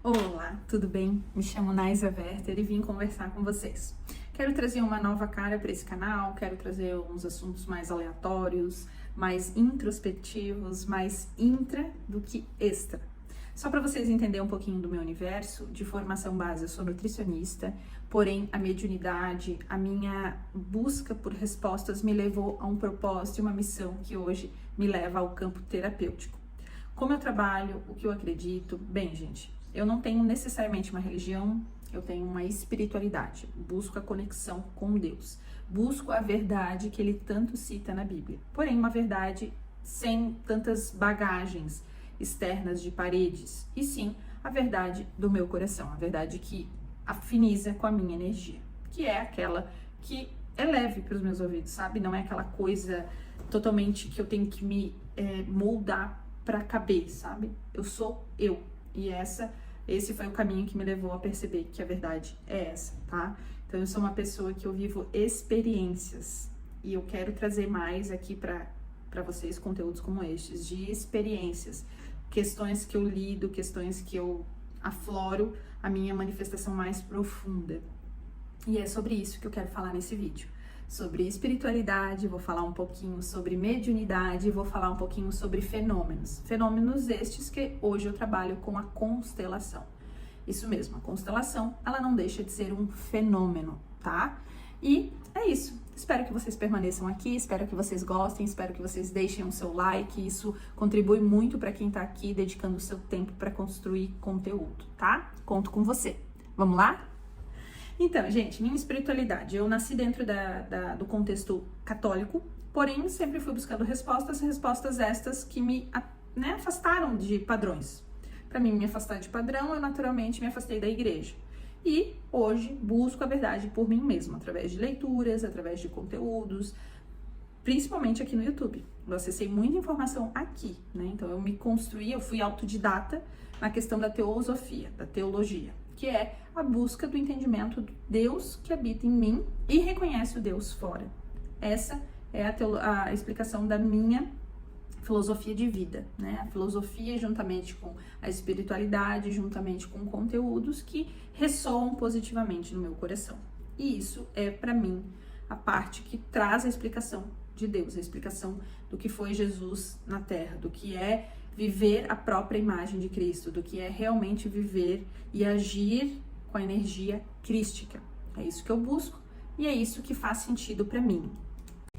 Olá, tudo bem? Me chamo Naisa Werther e vim conversar com vocês. Quero trazer uma nova cara para esse canal, quero trazer uns assuntos mais aleatórios, mais introspectivos, mais intra do que extra. Só para vocês entenderem um pouquinho do meu universo, de formação base eu sou nutricionista, porém a mediunidade, a minha busca por respostas me levou a um propósito e uma missão que hoje me leva ao campo terapêutico. Como eu trabalho, o que eu acredito? Bem, gente, eu não tenho necessariamente uma religião, eu tenho uma espiritualidade. Busco a conexão com Deus. Busco a verdade que ele tanto cita na Bíblia. Porém, uma verdade sem tantas bagagens externas de paredes. E sim, a verdade do meu coração. A verdade que afiniza com a minha energia. Que é aquela que é leve para os meus ouvidos, sabe? Não é aquela coisa totalmente que eu tenho que me moldar para caber, sabe? Eu sou eu. E esse foi o caminho que me levou a perceber que a verdade é essa, tá? Então eu sou uma pessoa que eu vivo experiências e eu quero trazer mais aqui para vocês conteúdos como estes, de experiências, questões que eu lido, questões que eu afloro a minha manifestação mais profunda. E é sobre isso que eu quero falar nesse vídeo. Sobre espiritualidade, vou falar um pouquinho sobre mediunidade, vou falar um pouquinho sobre fenômenos. Fenômenos estes que hoje eu trabalho com a constelação. Isso mesmo, a constelação, ela não deixa de ser um fenômeno, tá? E é isso. Espero que vocês permaneçam aqui, espero que vocês gostem, espero que vocês deixem o seu like. Isso contribui muito para quem tá aqui dedicando o seu tempo para construir conteúdo, tá? Conto com você. Vamos lá? Então, gente, minha espiritualidade, eu nasci dentro do contexto católico, porém sempre fui buscando respostas estas que me afastaram de padrões. Para mim me afastar de padrão, eu naturalmente me afastei da igreja. E hoje busco a verdade por mim mesma, através de leituras, através de conteúdos, principalmente aqui no YouTube. Eu acessei muita informação aqui, né? Então eu me construí, eu fui autodidata na questão da teosofia, da teologia, que é a busca do entendimento do Deus que habita em mim e reconhece o Deus fora. Essa é a explicação da minha filosofia de vida, né? A filosofia juntamente com a espiritualidade, juntamente com conteúdos que ressoam positivamente no meu coração. E isso é, para mim, a parte que traz a explicação de Deus, a explicação do que foi Jesus na Terra, do que é viver a própria imagem de Cristo, do que é realmente viver e agir com a energia crística. É isso que eu busco e é isso que faz sentido para mim.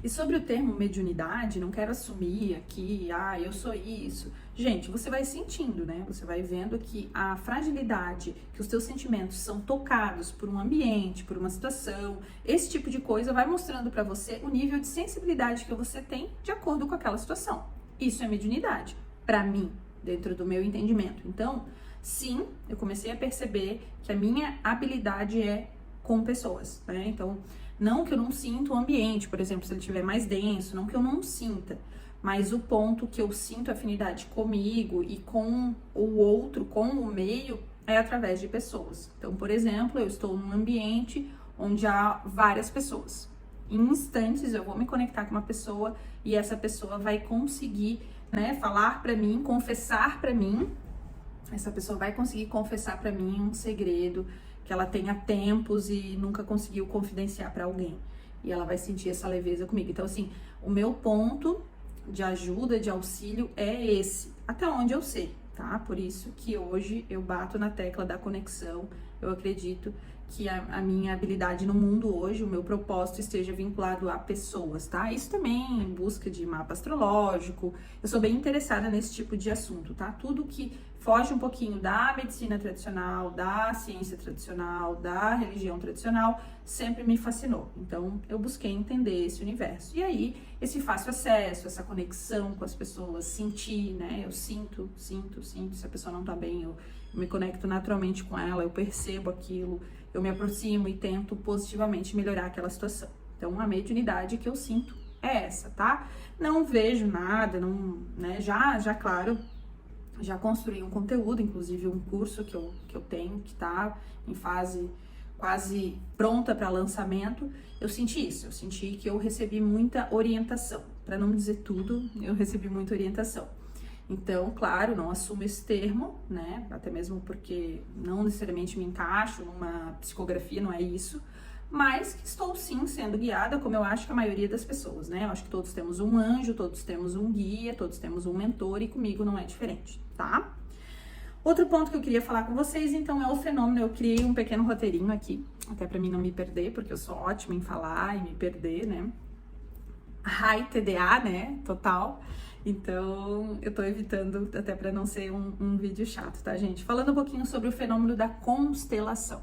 E sobre o termo mediunidade, não quero assumir aqui, eu sou isso. Gente, você vai sentindo, né? Você vai vendo que a fragilidade, que os teus sentimentos são tocados por um ambiente, por uma situação, esse tipo de coisa vai mostrando para você o nível de sensibilidade que você tem de acordo com aquela situação. Isso é mediunidade, para mim, dentro do meu entendimento. Então, sim, eu comecei a perceber que a minha habilidade é com pessoas, né? Então, não que eu não sinta o ambiente, por exemplo, se ele estiver mais denso, não que eu não sinta, mas o ponto que eu sinto afinidade comigo e com o outro, com o meio, é através de pessoas. Então, por exemplo, eu estou num ambiente onde há várias pessoas. Em instantes, eu vou me conectar com uma pessoa e essa pessoa vai conseguir, falar para mim, confessar para mim. Essa pessoa vai conseguir confessar para mim um segredo que ela tem há tempos e nunca conseguiu confidenciar para alguém. E ela vai sentir essa leveza comigo. Então, assim, o meu ponto de ajuda, de auxílio é esse, até onde eu sei, tá? Por isso que hoje eu bato na tecla da conexão. Eu acredito que a minha habilidade no mundo hoje, o meu propósito esteja vinculado a pessoas, tá? Isso também em busca de mapa astrológico. Eu sou bem interessada nesse tipo de assunto, tá? Tudo que foge um pouquinho da medicina tradicional, da ciência tradicional, da religião tradicional, sempre me fascinou. Então, eu busquei entender esse universo. E aí, esse fácil acesso, essa conexão com as pessoas, sentir, né? Eu sinto. Se a pessoa não tá bem, eu me conecto naturalmente com ela, eu percebo aquilo, eu me aproximo e tento positivamente melhorar aquela situação. Então, a mediunidade que eu sinto é essa, tá? Não vejo nada, não, né? Claro, já construí um conteúdo, inclusive um curso que eu tenho, que tá em fase quase pronta para lançamento. Eu senti isso, eu senti que eu recebi muita orientação. Para não dizer tudo, eu recebi muita orientação. Então, claro, não assumo esse termo, né? Até mesmo porque não necessariamente me encaixo numa psicografia, não é isso. Mas que estou sim sendo guiada, como eu acho que a maioria das pessoas, né? Eu acho que todos temos um anjo, todos temos um guia, todos temos um mentor e comigo não é diferente, tá? Outro ponto que eu queria falar com vocês, então, é o fenômeno. Eu criei um pequeno roteirinho aqui, até para mim não me perder, porque eu sou ótima em falar e me perder, né? High TDA, né? Total. Então, eu tô evitando até para não ser um vídeo chato, tá, gente? Falando um pouquinho sobre o fenômeno da constelação.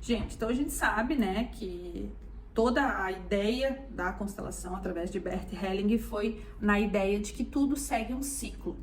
Gente, então a gente sabe, né, que toda a ideia da constelação através de Bert Helling foi na ideia de que tudo segue um ciclo.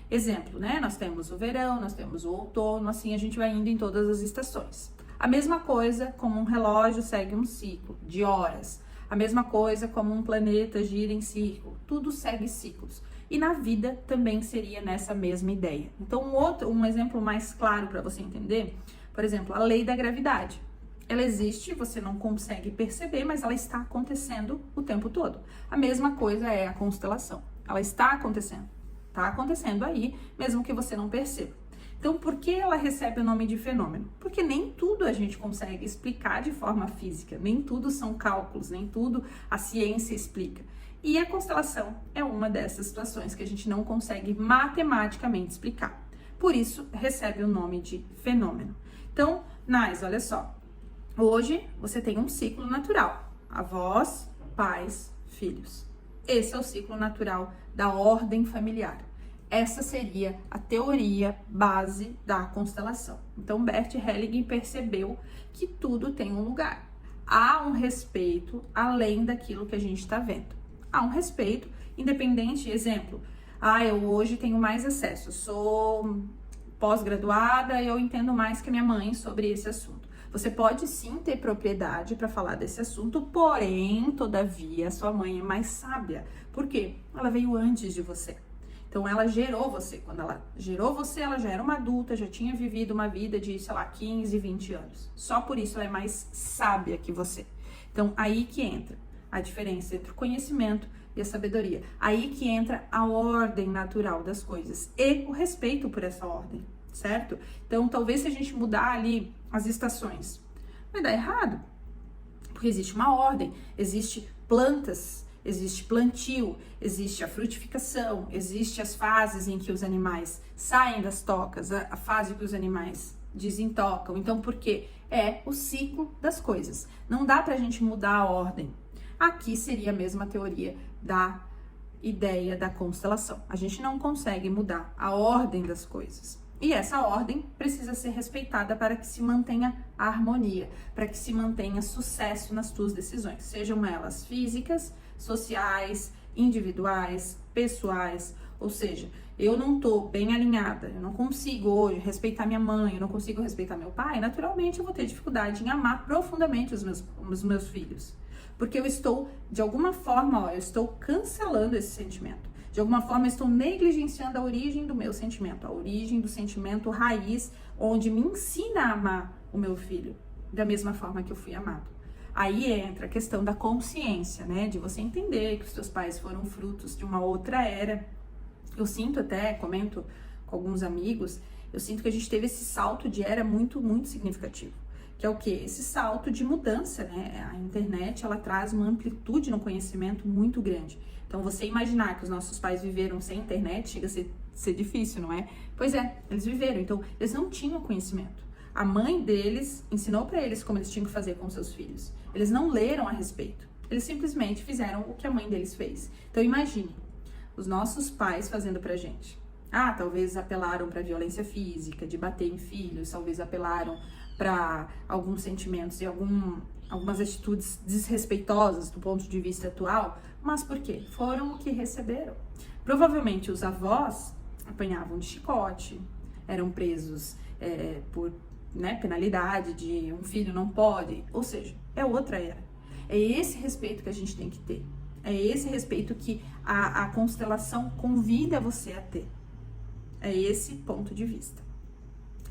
Exemplo, né? Nós temos o verão, nós temos o outono, assim a gente vai indo em todas as estações. A mesma coisa como um relógio segue um ciclo de horas. A mesma coisa como um planeta gira em círculo. Tudo segue ciclos. E na vida também seria nessa mesma ideia. Então, um exemplo mais claro para você entender, por exemplo, a lei da gravidade. Ela existe, você não consegue perceber, mas ela está acontecendo o tempo todo. A mesma coisa é a constelação. Ela está acontecendo. Está acontecendo aí, mesmo que você não perceba. Então, por que ela recebe o nome de fenômeno? Porque nem tudo a gente consegue explicar de forma física, nem tudo são cálculos, nem tudo a ciência explica. E a constelação é uma dessas situações que a gente não consegue matematicamente explicar. Por isso, recebe o nome de fenômeno. Então, Nais, olha só. Hoje, você tem um ciclo natural. Avós, pais, filhos. Esse é o ciclo natural da ordem familiar. Essa seria a teoria base da constelação. Então, Bert Helling percebeu que tudo tem um lugar. Há um respeito além daquilo que a gente está vendo. Há um respeito, independente, exemplo, eu hoje tenho mais acesso, sou pós-graduada e eu entendo mais que a minha mãe sobre esse assunto. Você pode sim ter propriedade para falar desse assunto, porém, todavia, sua mãe é mais sábia. Por quê? Ela veio antes de você. Então, ela gerou você. Quando ela gerou você, ela já era uma adulta, já tinha vivido uma vida de, 15, 20 anos. Só por isso ela é mais sábia que você. Então, aí que entra a diferença entre o conhecimento e a sabedoria. Aí que entra a ordem natural das coisas e o respeito por essa ordem, certo? Então, talvez se a gente mudar ali as estações, vai dar errado. Porque existe uma ordem, existe plantas, existe plantio, existe a frutificação, existe as fases em que os animais saem das tocas, a fase que os animais desentocam. Então, por quê? É o ciclo das coisas. Não dá pra gente mudar a ordem. Aqui seria a mesma teoria da ideia da constelação. A gente não consegue mudar a ordem das coisas. E essa ordem precisa ser respeitada para que se mantenha a harmonia, para que se mantenha sucesso nas tuas decisões, sejam elas físicas, sociais, individuais, pessoais. Ou seja, eu não estou bem alinhada, eu não consigo hoje respeitar minha mãe, eu não consigo respeitar meu pai, naturalmente eu vou ter dificuldade em amar profundamente os meus filhos. Porque eu estou, de alguma forma, eu estou cancelando esse sentimento. De alguma forma, eu estou negligenciando a origem do meu sentimento, a origem do sentimento raiz, onde me ensina a amar o meu filho, da mesma forma que eu fui amado. Aí entra a questão da consciência, né? De você entender que os seus pais foram frutos de uma outra era. Eu sinto até, comento com alguns amigos, eu sinto que a gente teve esse salto de era muito, muito significativo. Que é o quê? Esse salto de mudança, né? A internet, ela traz uma amplitude no conhecimento muito grande. Então, você imaginar que os nossos pais viveram sem internet, chega a ser difícil, não é? Pois é, eles viveram, então, eles não tinham conhecimento. A mãe deles ensinou para eles como eles tinham que fazer com seus filhos. Eles não leram a respeito. Eles simplesmente fizeram o que a mãe deles fez. Então, imagine, os nossos pais fazendo pra gente. Talvez apelaram pra violência física, de bater em filhos, talvez apelaram para alguns sentimentos e algumas atitudes desrespeitosas do ponto de vista atual, mas por quê? Foram o que receberam. Provavelmente os avós apanhavam de chicote, eram presos por penalidade de um filho não pode, ou seja, é outra era. É esse respeito que a gente tem que ter, é esse respeito que a constelação convida você a ter, é esse ponto de vista.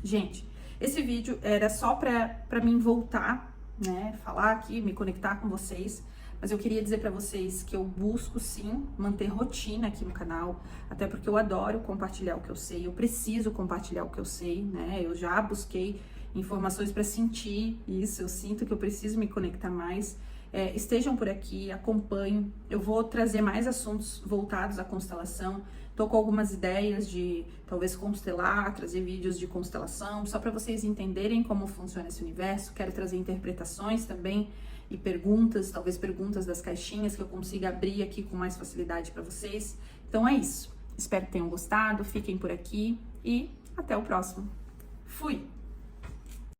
Gente, esse vídeo era só para mim voltar, né, falar aqui, me conectar com vocês, mas eu queria dizer para vocês que eu busco sim manter rotina aqui no canal, até porque eu adoro compartilhar o que eu sei, eu preciso compartilhar o que eu sei, né? Eu já busquei informações para sentir isso, eu sinto que eu preciso me conectar mais. Estejam por aqui, acompanhem. Eu vou trazer mais assuntos voltados à constelação. Tô com algumas ideias de talvez constelar, trazer vídeos de constelação, só para vocês entenderem como funciona esse universo. Quero trazer interpretações também e perguntas, talvez perguntas das caixinhas que eu consiga abrir aqui com mais facilidade para vocês. Então é isso. Espero que tenham gostado, fiquem por aqui e até o próximo. Fui!